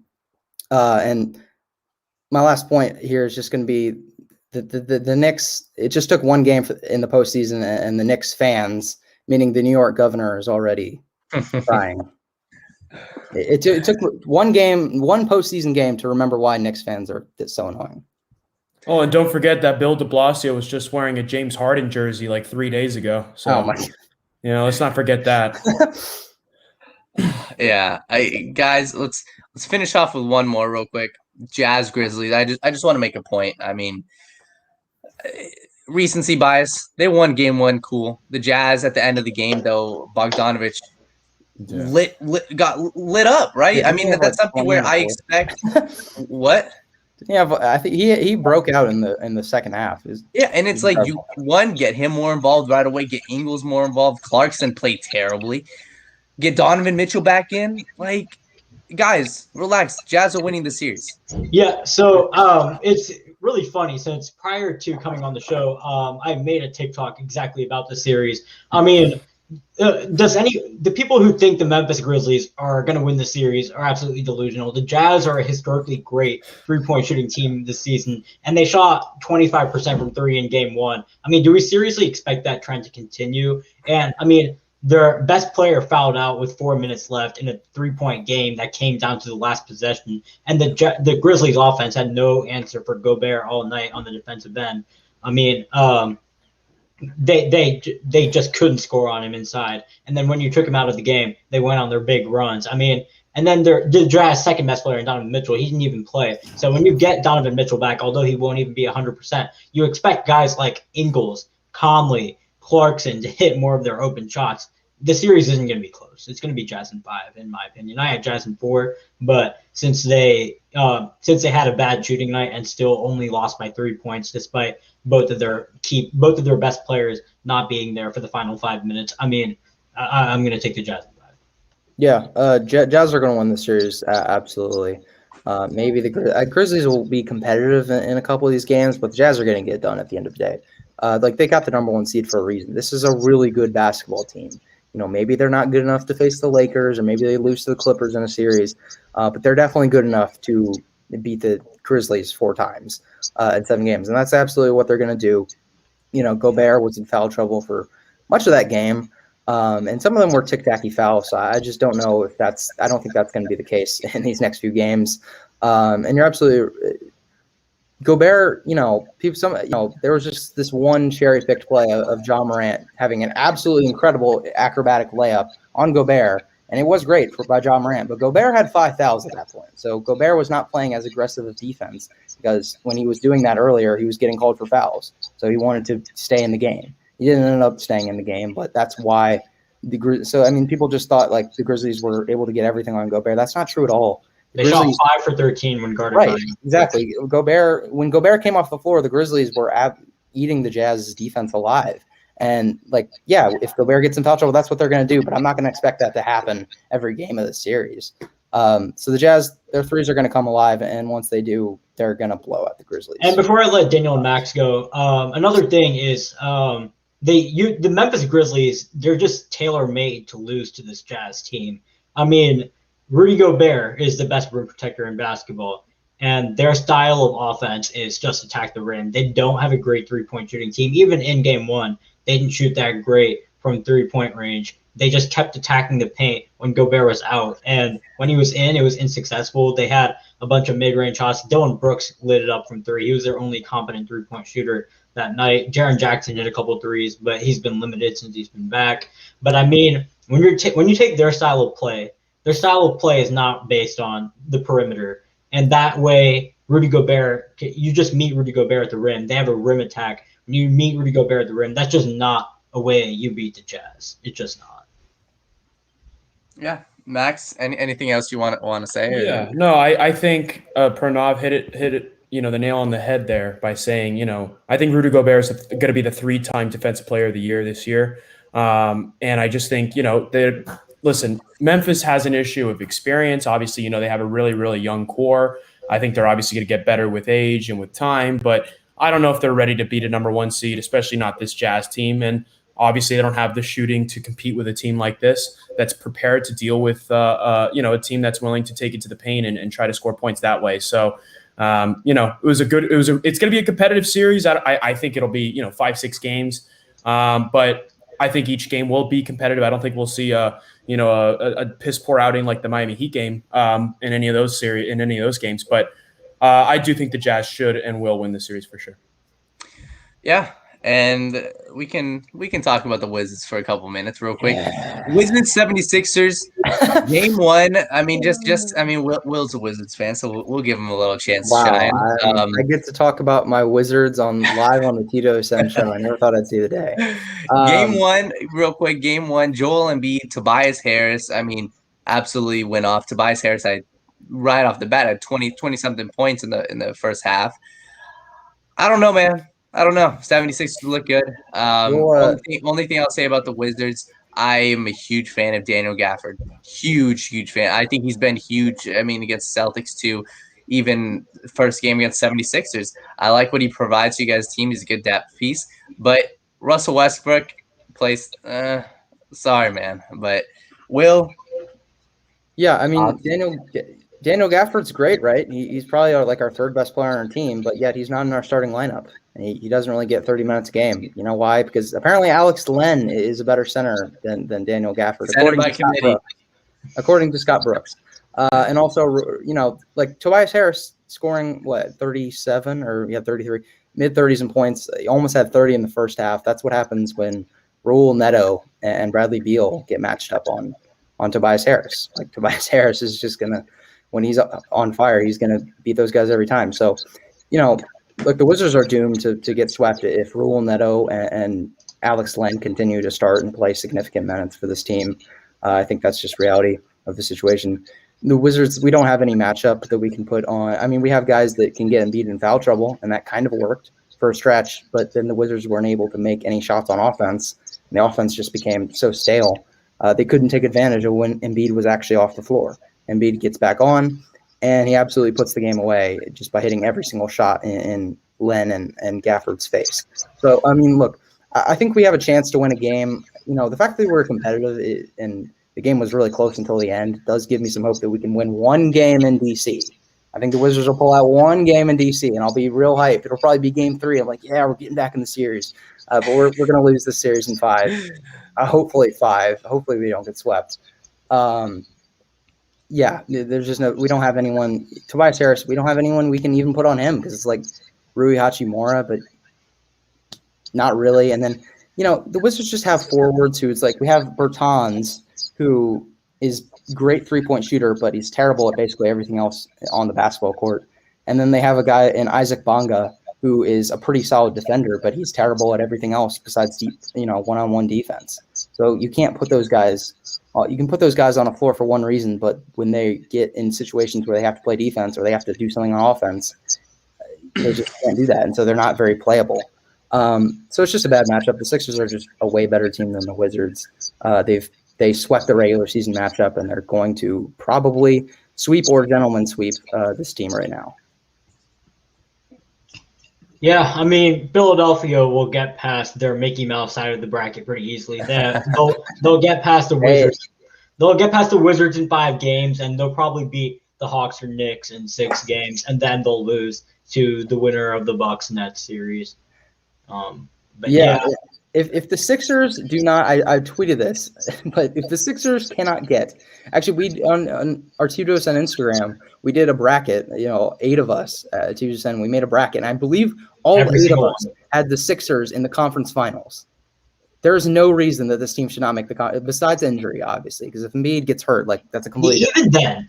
And my last point here is just going to be the Knicks. It just took one game in the postseason, and the Knicks fans, meaning the New York governor, is already crying. It took one postseason game to remember why Knicks fans are so annoying. Oh, and don't forget that Bill de Blasio was just wearing a James Harden jersey like 3 days ago. So, let's not forget that. Yeah, guys, let's finish off with one more real quick. Jazz Grizzlies. I just want to make a point. I mean, recency bias. They won game 1. Cool. The Jazz at the end of the game, though, Bogdanovich got lit up, right? I mean, that's something where I expect what? Yeah, I think he broke out in the second half. And it's like you get him more involved right away, get Ingles more involved. Clarkson played terribly. Get Donovan Mitchell back in. Like, guys, relax. Jazz are winning the series. Yeah, so it's really funny since prior to coming on the show, I made a TikTok exactly about the series. I mean, the people who think the Memphis Grizzlies are going to win the series are absolutely delusional. The Jazz are a historically great 3-point shooting team this season, and they shot 25% from 3 in game 1. I mean, do we seriously expect that trend to continue? And I mean, their best player fouled out with 4 minutes left in a 3-point game that came down to the last possession, and the Grizzlies offense had no answer for Gobert all night on the defensive end. I mean, they just couldn't score on him inside. And then when you took him out of the game, they went on their big runs. I mean, and then the Jazz second best player, Donovan Mitchell, he didn't even play. So when you get Donovan Mitchell back, although he won't even be 100%, you expect guys like Ingles, Conley, Clarkson to hit more of their open shots. the series isn't going to be close. It's going to be Jazz in 5, in my opinion. I had Jazz in 4, but since they had a bad shooting night and still only lost by 3 points, despite both of their best players not being there for the final 5 minutes, I mean, I'm going to take the Jazz in 5. Yeah, Jazz are going to win the series, absolutely. Maybe the Grizzlies will be competitive in a couple of these games, but the Jazz are going to get it done at the end of the day. Like they got the number 1 seed for a reason. This is a really good basketball team. You know, maybe they're not good enough to face the Lakers, or maybe they lose to the Clippers in a series, but they're definitely good enough to beat the Grizzlies 4 times in 7 games, and that's absolutely what they're going to do. You know, Gobert was in foul trouble for much of that game, and some of them were tic-tacky fouls, so I just don't know if that's – I don't think that's going to be the case in these next few games. And you're absolutely – Gobert, there was just this one cherry-picked play of John Morant having an absolutely incredible acrobatic layup on Gobert, and it was great by John Morant. But Gobert had 5 fouls at that point, so Gobert was not playing as aggressive of defense because when he was doing that earlier, he was getting called for fouls. So he wanted to stay in the game. He didn't end up staying in the game, but that's why people just thought like the Grizzlies were able to get everything on Gobert. That's not true at all. They shot 5 for 13 when guarded. Right, exactly. When Gobert came off the floor, the Grizzlies were eating the Jazz's defense alive. And if Gobert gets in foul trouble, that's what they're going to do. But I'm not going to expect that to happen every game of the series. So the Jazz, their threes are going to come alive, and once they do, they're going to blow out the Grizzlies. And before I let Daniel and Max go, another thing is the Memphis Grizzlies, they're just tailor-made to lose to this Jazz team. I mean, Rudy Gobert is the best rim protector in basketball, and their style of offense is just attack the rim. They don't have a great three-point shooting team. Even in Game 1, they didn't shoot that great from three-point range. They just kept attacking the paint when Gobert was out, and when he was in, it was unsuccessful. They had a bunch of mid-range shots. Dylan Brooks lit it up from 3. He was their only competent three-point shooter that night. Jaren Jackson hit a couple threes, but he's been limited since he's been back. But I mean, when you take their style of play is not based on the perimeter. And that way, Rudy Gobert, you just meet Rudy Gobert at the rim. They have a rim attack. When you meet Rudy Gobert at the rim, that's just not a way you beat the Jazz. It's just not. Yeah. Max, anything else you want to say? Or? Yeah. No, I think Pranav hit it, the nail on the head there by saying, I think Rudy Gobert is going to be the 3-time Defensive Player of the Year this year. And I just think, listen, Memphis has an issue of experience. Obviously, they have a really, really young core. I think they're obviously going to get better with age and with time, but I don't know if they're ready to beat a number 1 seed, especially not this Jazz team. And obviously, they don't have the shooting to compete with a team like this that's prepared to deal with, a team that's willing to take it to the paint and try to score points that way. So, it's going to be a competitive series. I think it'll be, 5-6 games. But I think each game will be competitive. I don't think we'll see a piss poor outing like the Miami Heat game in any of those games. But I do think the Jazz should and will win the series for sure. Yeah, and we can talk about the Wizards for a couple minutes real quick. Wizards 76ers Game 1. I mean, Will's a Wizards fan, so we'll give him a little chance to shine. I get to talk about my Wizards live on the TWSN show. I never thought I'd see the day. Game 1, real quick. Game 1, Joel Embiid, Tobias Harris. I mean, absolutely went off. Tobias Harris, right off the bat, had 20-something points in the first half. I don't know, man. I don't know. 76ers look good. Only thing I'll say about the Wizards, I am a huge fan of Daniel Gafford. Huge fan. I think he's been huge. I mean, against Celtics too. Even first game against 76ers. I like what he provides to you guys' team. He's a good depth piece. But Russell Westbrook plays sorry, man. But Will. Yeah, I mean, Daniel Gafford's great, right? He's probably our third best player on our team, but yet he's not in our starting lineup. And he doesn't really get 30 minutes a game. You know why? Because apparently Alex Len is a better center than Daniel Gafford, according to Scott Brooks. And also, Tobias Harris scoring, 37 or 33, mid-30s in points. He almost had 30 in the first half. That's what happens when Raul Neto and Bradley Beal get matched up on Tobias Harris. Like, Tobias Harris is just going to, when he's on fire, he's going to beat those guys every time. So, look, the Wizards are doomed to get swept if Raul Neto and Alex Len continue to start and play significant minutes for this team. I think that's just reality of the situation. The Wizards, we don't have any matchup that we can put on. I mean, we have guys that can get Embiid in foul trouble, and that kind of worked for a stretch, but then the Wizards weren't able to make any shots on offense, and the offense just became so stale. They couldn't take advantage of when Embiid was actually off the floor. Embiid gets back on, and he absolutely puts the game away just by hitting every single shot in Len and Gafford's face. So, I mean, look, I think we have a chance to win a game. You know, the fact that we're competitive and the game was really close until the end does give me some hope that we can win one game in DC. I think the Wizards will pull out one game in DC, and I'll be real hyped. It'll probably be game 3. I'm like, yeah, we're getting back in the series. But we're going to lose this series in 5. Hopefully 5. Hopefully we don't get swept. Yeah, there's just we don't have anyone. Tobias Harris, we don't have anyone we can even put on him because it's like Rui Hachimura, but not really. And then, you know, the Wizards just have forwards who it's like we have Bertans, who is great three-point shooter, but he's terrible at basically everything else on the basketball court. And then they have a guy in Isaac Bonga who is a pretty solid defender, but he's terrible at everything else besides deep, you know, one-on-one defense. So you can't put those guys. You can put those guys on a floor for one reason, but when they get in situations where they have to play defense or they have to do something on offense, they just can't do that, and so they're not very playable. So it's just a bad matchup. The Sixers are just a way better team than the Wizards. They swept the regular season matchup, and they're going to probably sweep or gentleman sweep this team right now. Yeah, I mean, Philadelphia will get past their Mickey Mouse side of the bracket pretty easily. They'll get past the Wizards. They'll get past the Wizards in 5 games, and they'll probably beat the Hawks or Knicks in 6 games, and then they'll lose to the winner of the Bucks Nets series. But yeah. If the Sixers do not, I tweeted this, but if the Sixers cannot get, actually we on our TWSN Instagram, we did a bracket, you know, 8 of us at TWSN, we made a bracket, and I believe all 8 of us had the Sixers in the conference finals. There is no reason that this team should not make besides injury, obviously, because if Embiid gets hurt, like that's a complete.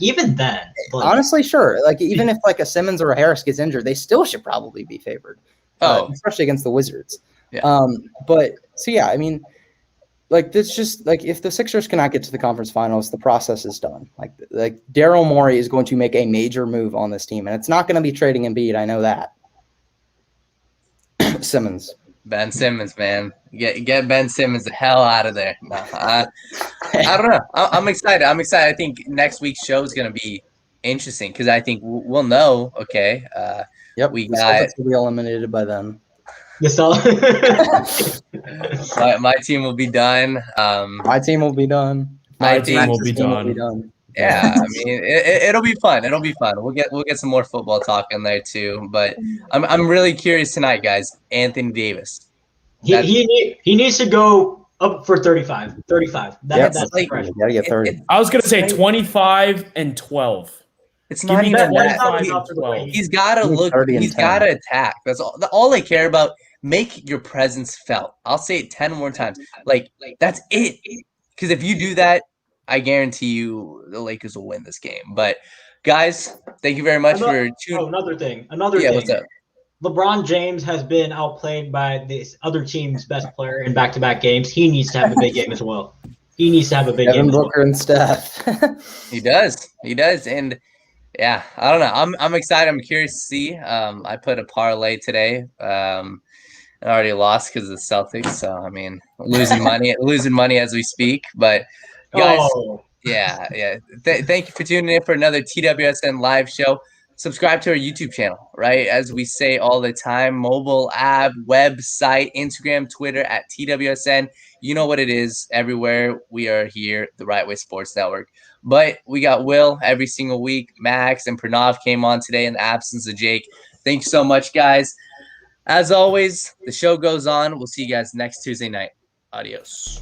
Even then. Like, honestly, sure. Like even if like a Simmons or a Harris gets injured, they still should probably be favored, especially against the Wizards. Yeah. But so yeah, I mean, like this just like if the Sixers cannot get to the conference finals, the process is done. Like Daryl Morey is going to make a major move on this team, and it's not going to be trading Embiid. I know that. Simmons. Ben Simmons, man, get Ben Simmons the hell out of there. No, I don't know. I'm excited. I think next week's show is going to be interesting because I think we'll know. Okay. Yep. The Celtics will be eliminated by then. My team will be done. My team will be done. My team will be done. Yeah, I mean it'll be fun. It'll be fun. We'll get some more football talk in there too. But I'm really curious tonight, guys. Anthony Davis. He needs to go up for 35. 35. That's like you gotta get 30. I was gonna say 25 and 12. It's not even that. He's gotta look. He's gotta attack. That's all I care about. Make your presence felt. I'll say it 10 more times. Like that's it. Because if you do that, I guarantee you the Lakers will win this game. But guys, thank you very much for tuning. Another thing. What's up? LeBron James has been outplayed by this other team's best player in back-to-back games. He needs to have a big game as well. He needs to have a big game. Booker and Steph. He does, and yeah, I don't know. I'm excited. I'm curious to see. I put a parlay today. I already lost because of the Celtics. So I mean, losing money as we speak. But guys, yeah. Thank you for tuning in for another TWSN live show. Subscribe to our YouTube channel, right? As we say all the time, mobile app, website, Instagram, Twitter at TWSN. You know what it is. Everywhere we are here, the Right Way Sports Network. But we got Will every single week. Max and Pranav came on today in the absence of Jake. Thank you so much, guys. As always, the show goes on. We'll see you guys next Tuesday night. Adios.